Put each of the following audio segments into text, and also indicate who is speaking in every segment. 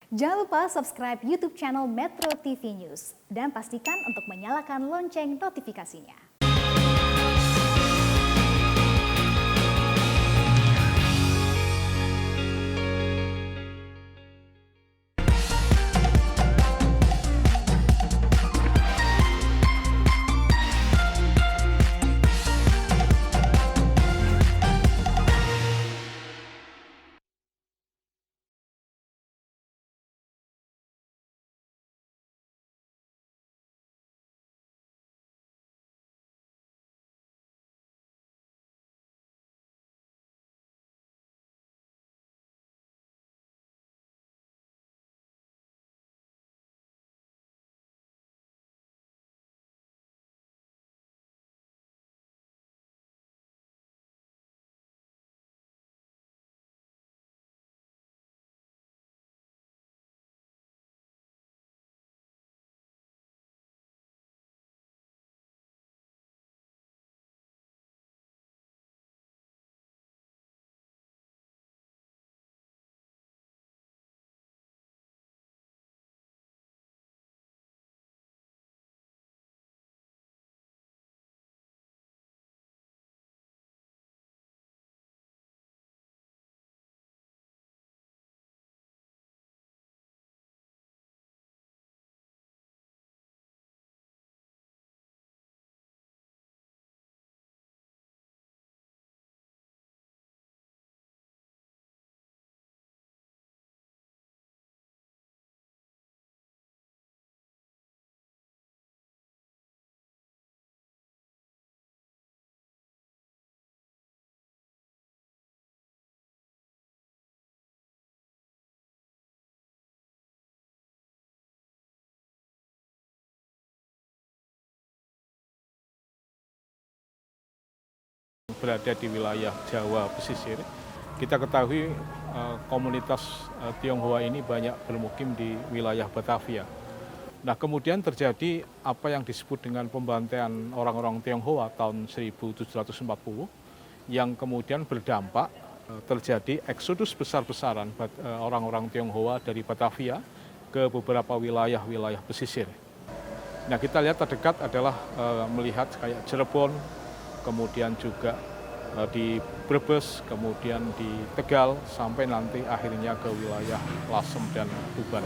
Speaker 1: Jangan lupa subscribe YouTube channel Metro TV News dan pastikan untuk menyalakan lonceng notifikasinya.
Speaker 2: Berada di wilayah Jawa pesisir, kita ketahui komunitas Tionghoa ini banyak bermukim di wilayah Batavia. Nah, kemudian terjadi apa yang disebut dengan pembantaian orang-orang Tionghoa tahun 1740 yang kemudian berdampak terjadi eksodus besar-besaran orang-orang Tionghoa dari Batavia ke beberapa wilayah-wilayah pesisir. Nah, kita lihat terdekat adalah melihat kayak Cirebon, kemudian juga di Brebes, kemudian di Tegal, sampai nanti akhirnya ke wilayah Lasem dan Tuban.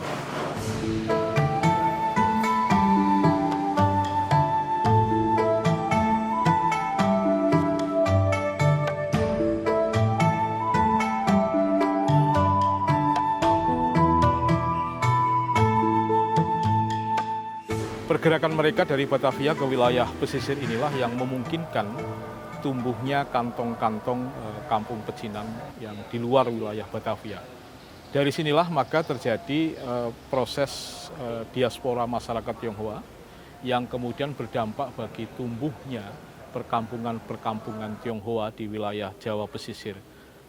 Speaker 2: Pergerakan mereka dari Batavia ke wilayah pesisir inilah yang memungkinkan tumbuhnya kantong-kantong kampung pecinan yang di luar wilayah Batavia. Dari sinilah maka terjadi proses diaspora masyarakat Tionghoa yang kemudian berdampak bagi tumbuhnya perkampungan-perkampungan Tionghoa di wilayah Jawa pesisir.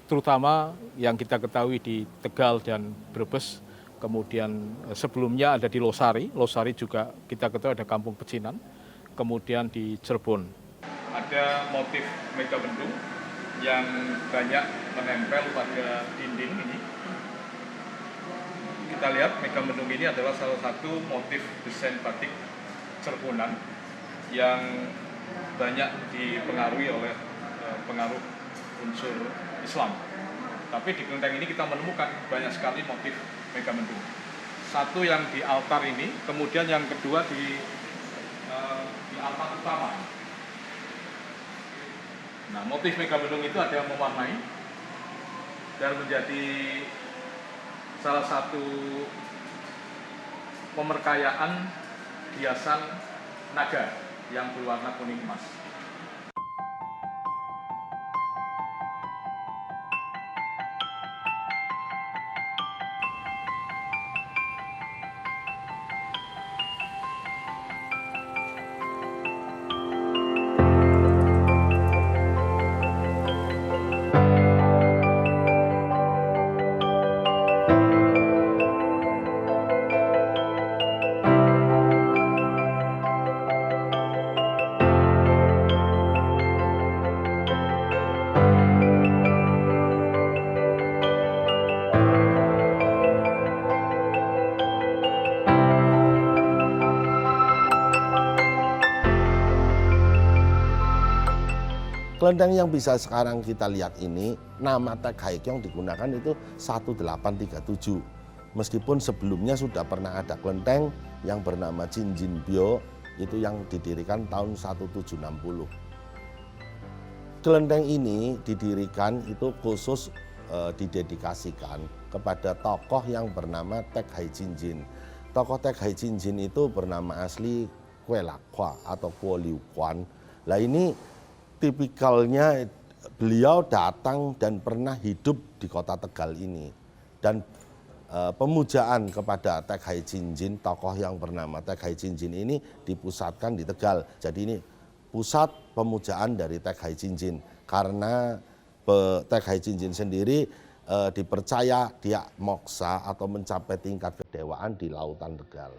Speaker 2: Terutama yang kita ketahui di Tegal dan Brebes, kemudian sebelumnya ada di Losari juga kita ketahui ada kampung pecinan, kemudian di Cirebon. Ada motif megabendung yang banyak menempel pada dinding ini. Kita lihat megabendung ini adalah salah satu motif desain batik Cirebonan yang banyak dipengaruhi oleh pengaruh unsur Islam. Tapi di kelenteng ini kita menemukan banyak sekali motif megabendung. Satu yang di altar ini, kemudian yang kedua di altar utama. Nah, motif megabendung itu ada yang mewarnai dan menjadi salah satu pemerkayaan hiasan naga yang berwarna kuning emas.
Speaker 3: kelenteng yang bisa sekarang kita lihat ini, nama Tek Haikyong digunakan itu 1837. Meskipun sebelumnya sudah pernah ada kelenteng yang bernama Jinjinbyo, itu yang didirikan tahun 1760. Kelenteng ini didirikan itu khusus didedikasikan kepada tokoh yang bernama Tek Haijinjin. Tokoh Tek Haijinjin itu bernama asli Kue Lakwa atau Kuo Liu Quan. Lah ini tipikalnya beliau datang dan pernah hidup di kota Tegal ini. Dan pemujaan kepada Tek Haijinjin, tokoh yang bernama Tek Haijinjin ini dipusatkan di Tegal. Jadi ini pusat pemujaan dari Tek Haijinjin. Karena Tek Haijinjin sendiri dipercaya dia moksa atau mencapai tingkat kedewaan di lautan Tegal.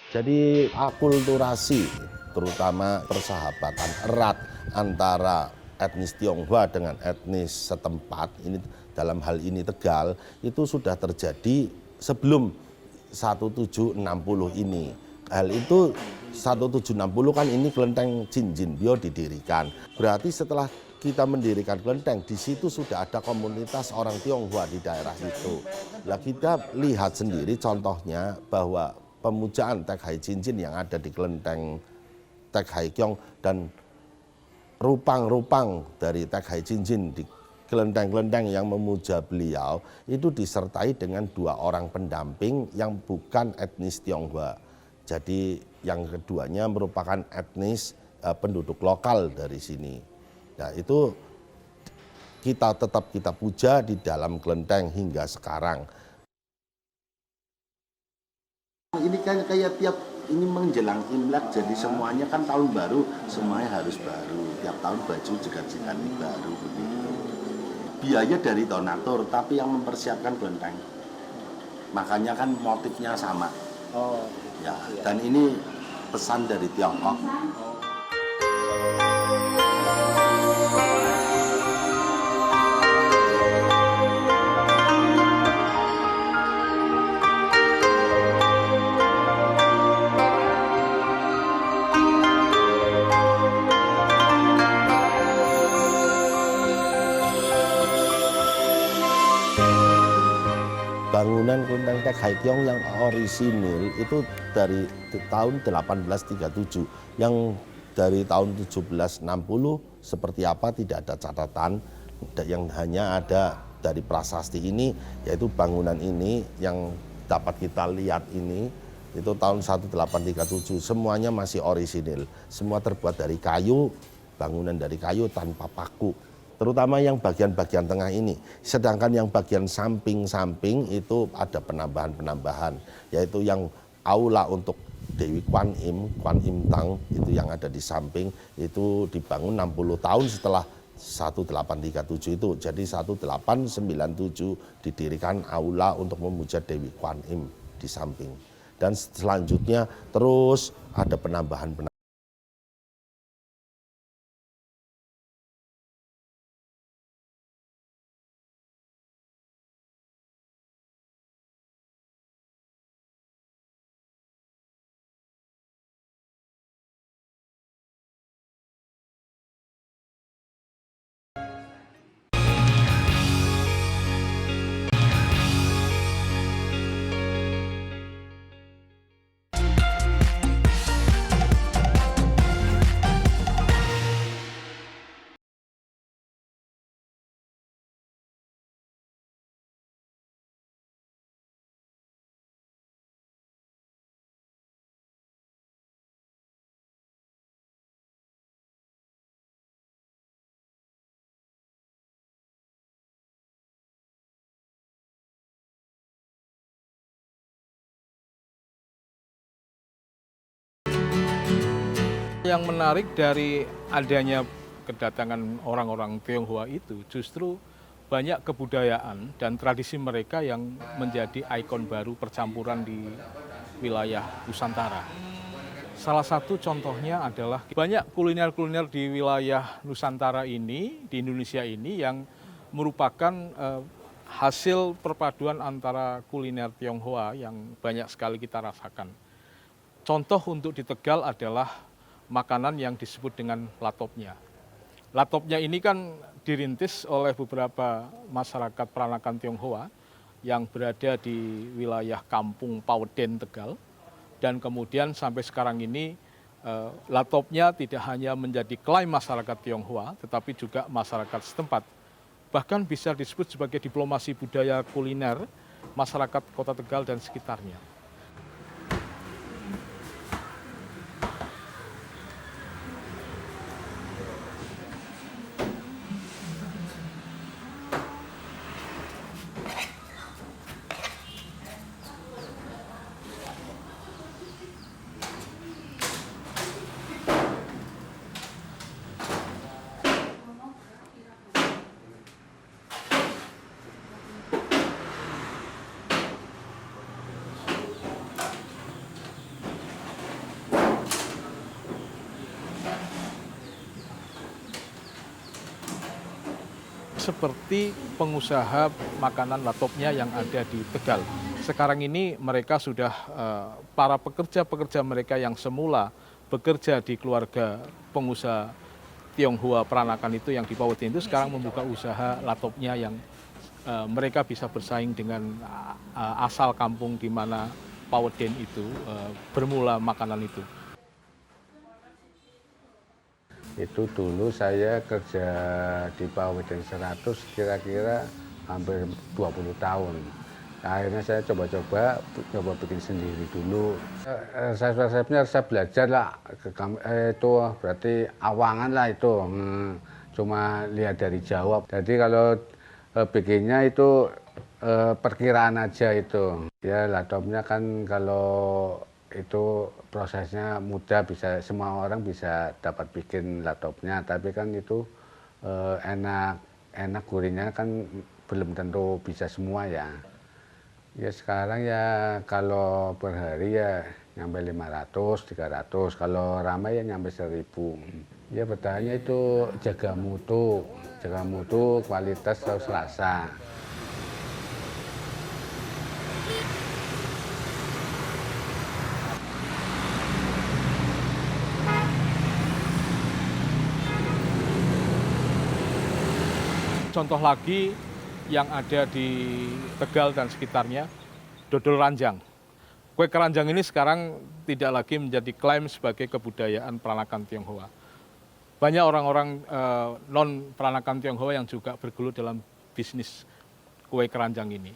Speaker 3: Jadi akulturasi, terutama persahabatan erat antara etnis Tionghoa dengan etnis setempat, ini dalam hal ini Tegal, itu sudah terjadi sebelum 1760 ini. Hal itu 1760 kan ini kelenteng Jinjinbyo didirikan. Berarti setelah kita mendirikan kelenteng, di situ sudah ada komunitas orang Tionghoa di daerah itu. Nah, kita lihat sendiri contohnya bahwa pemujaan Tek Haijinjin yang ada di kelenteng Tek Haikyong dan rupang-rupang dari Tek Haijinjin di kelenteng-kelenteng yang memuja beliau itu disertai dengan 2 orang pendamping yang bukan etnis Tionghoa. Jadi yang keduanya merupakan etnis penduduk lokal dari sini. Nah itu tetap kita puja di dalam kelenteng hingga sekarang.
Speaker 4: Ini kan kayak tiap ini menjelang Imlek, jadi semuanya kan tahun baru, semuanya harus baru. Tiap tahun baju juga ganti baru begitu. Biaya dari donatur, tapi yang mempersiapkan kelenteng. Makanya kan motifnya sama. Oh. Ya, dan ini pesan dari Tiongkok.
Speaker 3: Bangunan kelenteng Tek Haikyong yang orisinil itu dari tahun 1837, yang dari tahun 1760 seperti apa tidak ada catatan, yang hanya ada dari prasasti ini, yaitu bangunan ini yang dapat kita lihat ini, itu tahun 1837, semuanya masih orisinil, semua terbuat dari kayu, bangunan dari kayu tanpa paku. Terutama yang bagian-bagian tengah ini. Sedangkan yang bagian samping-samping itu ada penambahan-penambahan, yaitu yang aula untuk Dewi Kwan Im Tang, itu yang ada di samping, itu dibangun 60 tahun setelah 1837 itu. Jadi 1897 didirikan aula untuk memuja Dewi Kwan Im di samping. Dan selanjutnya terus ada penambahan-penambahan.
Speaker 2: Yang menarik dari adanya kedatangan orang-orang Tionghoa itu justru banyak kebudayaan dan tradisi mereka yang menjadi ikon baru percampuran di wilayah Nusantara. Salah satu contohnya adalah banyak kuliner-kuliner di wilayah Nusantara ini, di Indonesia ini yang merupakan hasil perpaduan antara kuliner Tionghoa yang banyak sekali kita rasakan. Contoh untuk di Tegal adalah makanan yang disebut dengan latopnya. Latopnya ini kan dirintis oleh beberapa masyarakat peranakan Tionghoa yang berada di wilayah kampung Paweden, Tegal. Dan kemudian sampai sekarang ini latopnya tidak hanya menjadi klaim masyarakat Tionghoa, tetapi juga masyarakat setempat. Bahkan bisa disebut sebagai diplomasi budaya kuliner masyarakat Kota Tegal dan sekitarnya. Seperti pengusaha makanan latopnya yang ada di Tegal. Sekarang ini mereka sudah, para pekerja-pekerja mereka yang semula bekerja di keluarga pengusaha Tionghoa peranakan itu yang di Paweden itu sekarang membuka usaha latopnya yang mereka bisa bersaing dengan asal kampung di mana Paweden itu bermula makanan itu.
Speaker 5: Itu dulu saya kerja di Paweden 100 kira-kira hampir 20 tahun. Akhirnya saya coba bikin sendiri dulu. Resepnya saya belajar lah, itu berarti awangan lah itu. Cuma lihat dari jawab. Jadi kalau bikinnya itu perkiraan aja itu. Ya latopnya kan kalau itu prosesnya mudah, bisa semua orang bisa dapat bikin latopnya, tapi kan itu enak gurihnya kan belum tentu bisa semua ya. Ya sekarang ya kalau per hari ya nyampe 500, 300, kalau ramai ya nyampe 1000. Ya bertahannya itu jaga mutu, kualitas terus rasa.
Speaker 2: Contoh lagi yang ada di Tegal dan sekitarnya, dodol ranjang. Kue keranjang ini sekarang tidak lagi menjadi klaim sebagai kebudayaan peranakan Tionghoa. Banyak orang-orang non peranakan Tionghoa yang juga bergelut dalam bisnis kue keranjang ini.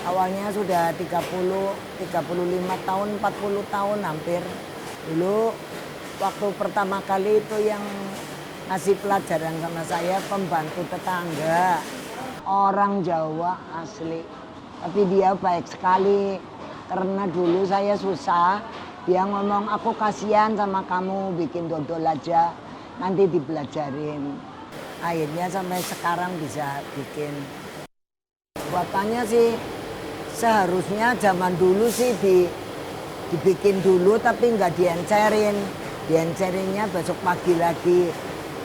Speaker 6: Awalnya sudah 30, 35 tahun, 40 tahun hampir. Dulu waktu pertama kali itu yang ngasih pelajaran sama saya pembantu tetangga. Orang Jawa asli. Tapi dia baik sekali. Karena dulu saya susah. Dia ngomong, aku kasihan sama kamu bikin dodol aja. Nanti dibelajarin. Akhirnya sampai sekarang bisa bikin. Buatannya sih seharusnya zaman dulu sih dibikin dulu tapi nggak diencerin. Diencerinnya besok pagi lagi.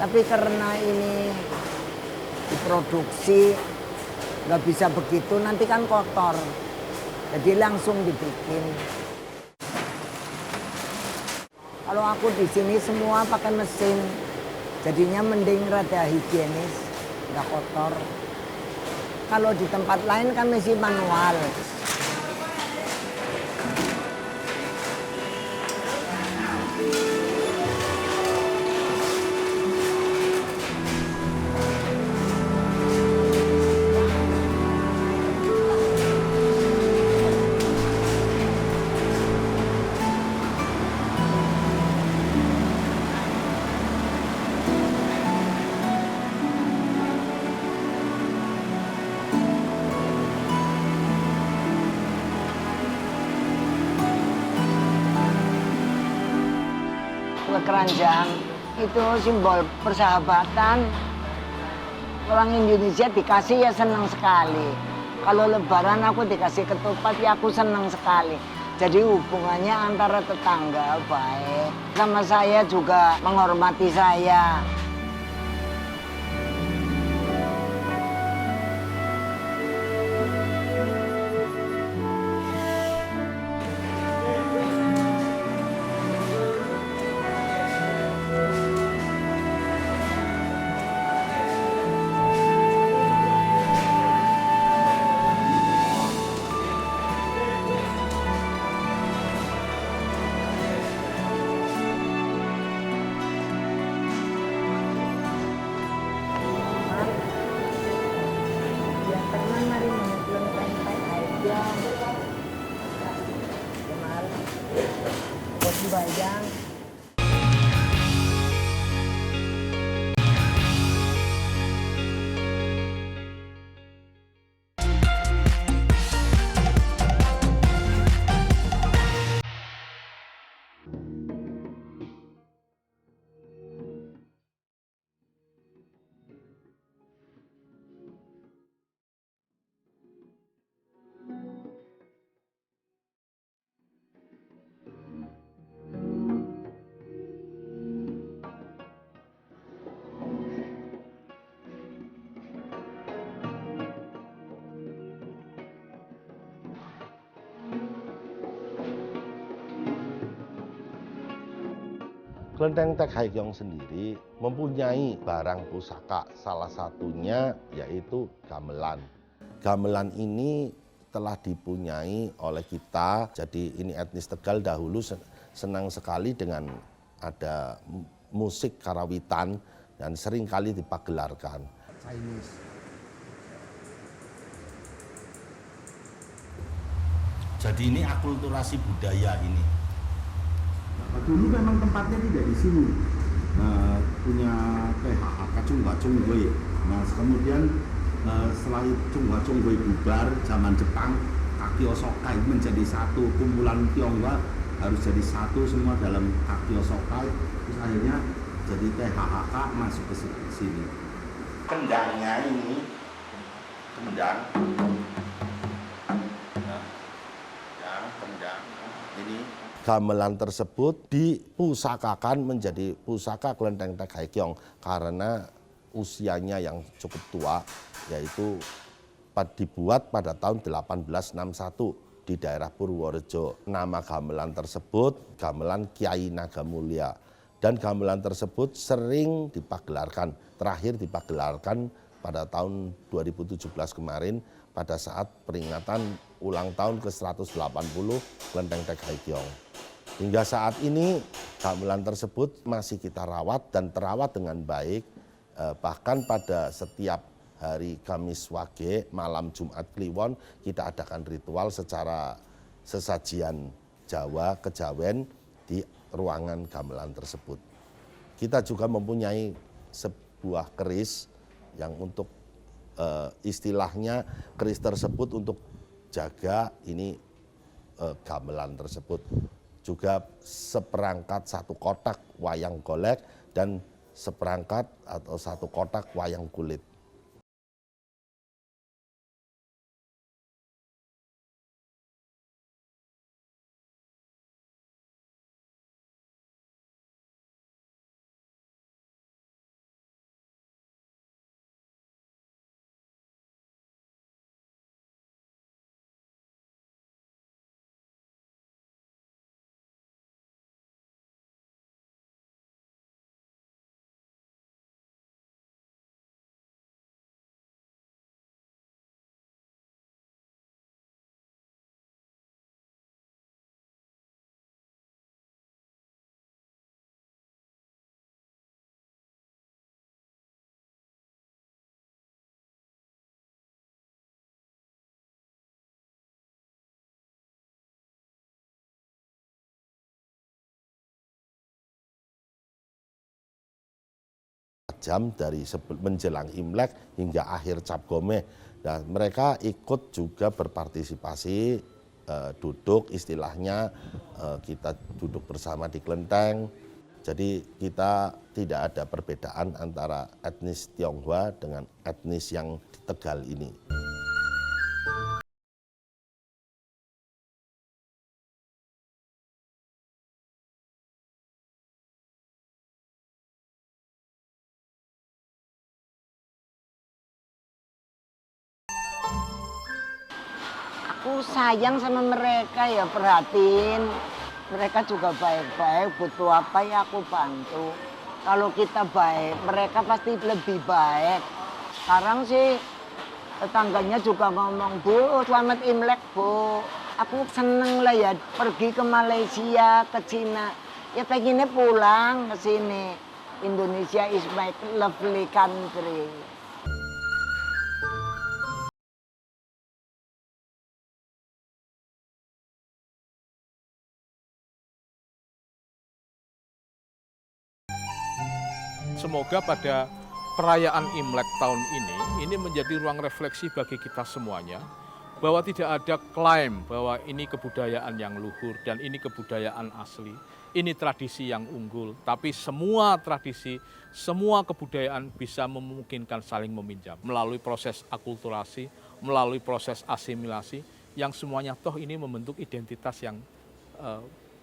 Speaker 6: Tapi karena ini diproduksi nggak bisa begitu, nanti kan kotor. Jadi langsung dibikin. Kalau aku di sini semua pakai mesin, jadinya mending rada higienis, nggak kotor. Kalau di tempat lain kan masih manual. Kue keranjang itu simbol persahabatan. Orang Indonesia dikasih ya senang sekali. Kalau lebaran aku dikasih ketupat ya aku senang sekali. Jadi hubungannya antara tetangga baik. Sama saya juga menghormati saya. Bayang.
Speaker 3: Kelenteng Tek Haekyong sendiri mempunyai barang pusaka, salah satunya yaitu gamelan. Gamelan ini telah dipunyai oleh kita, jadi ini etnis Tegal dahulu senang sekali dengan ada musik karawitan dan sering kali dipagelarkan.
Speaker 4: Jadi ini akulturasi budaya ini. Dulu memang tempatnya tidak di sini. Punya PHK Chunghwa Chongboi. Nah, kemudian setelah Chunghwa Chongboi bubar zaman Jepang, Kaki Osoka menjadi satu, kumpulan Tionghoa harus jadi satu semua dalam Kaki Osoka. Terus akhirnya jadi THHK masuk ke sini. Kendangnya ini kendang. Ini
Speaker 3: gamelan tersebut dipusakakan menjadi pusaka Kelenteng Tek Haekyong karena usianya yang cukup tua, yaitu dibuat pada tahun 1861 di daerah Purworejo. Nama gamelan tersebut gamelan Kiai Nagamulya, dan gamelan tersebut sering dipagelarkan. Terakhir dipagelarkan pada tahun 2017 kemarin pada saat peringatan ulang tahun ke-180 Kelenteng Tek Haekyong. Hingga saat ini gamelan tersebut masih kita rawat dan terawat dengan baik. Bahkan pada setiap hari Kamis Wage, malam Jumat Kliwon, kita adakan ritual secara sesajian Jawa, kejawen di ruangan gamelan tersebut. Kita juga mempunyai sebuah keris yang untuk istilahnya keris tersebut untuk jaga ini gamelan tersebut. Juga seperangkat satu kotak wayang golek dan seperangkat atau satu kotak wayang kulit. Jam dari menjelang Imlek hingga akhir Cap Gomeh. Nah, mereka ikut juga berpartisipasi, duduk istilahnya, kita duduk bersama di kelenteng. Jadi kita tidak ada perbedaan antara etnis Tionghoa dengan etnis yang di Tegal ini.
Speaker 6: Aku sayang sama mereka ya, perhatiin. Mereka juga baik-baik, butuh apa ya aku bantu. Kalau kita baik, mereka pasti lebih baik. Sekarang sih tetangganya juga ngomong, Bu, selamat Imlek, Bu. Aku seneng lah ya pergi ke Malaysia, ke Cina. Ya pengennya pulang ke sini. Indonesia is my lovely country.
Speaker 2: Semoga pada perayaan Imlek tahun ini menjadi ruang refleksi bagi kita semuanya, bahwa tidak ada klaim bahwa ini kebudayaan yang luhur dan ini kebudayaan asli, ini tradisi yang unggul, tapi semua tradisi, semua kebudayaan bisa memungkinkan saling meminjam melalui proses akulturasi, melalui proses asimilasi, yang semuanya toh ini membentuk identitas yang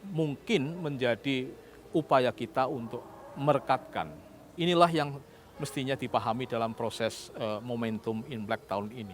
Speaker 2: mungkin menjadi upaya kita untuk merekatkan. Inilah yang mestinya dipahami dalam proses momentum Imlek tahun ini.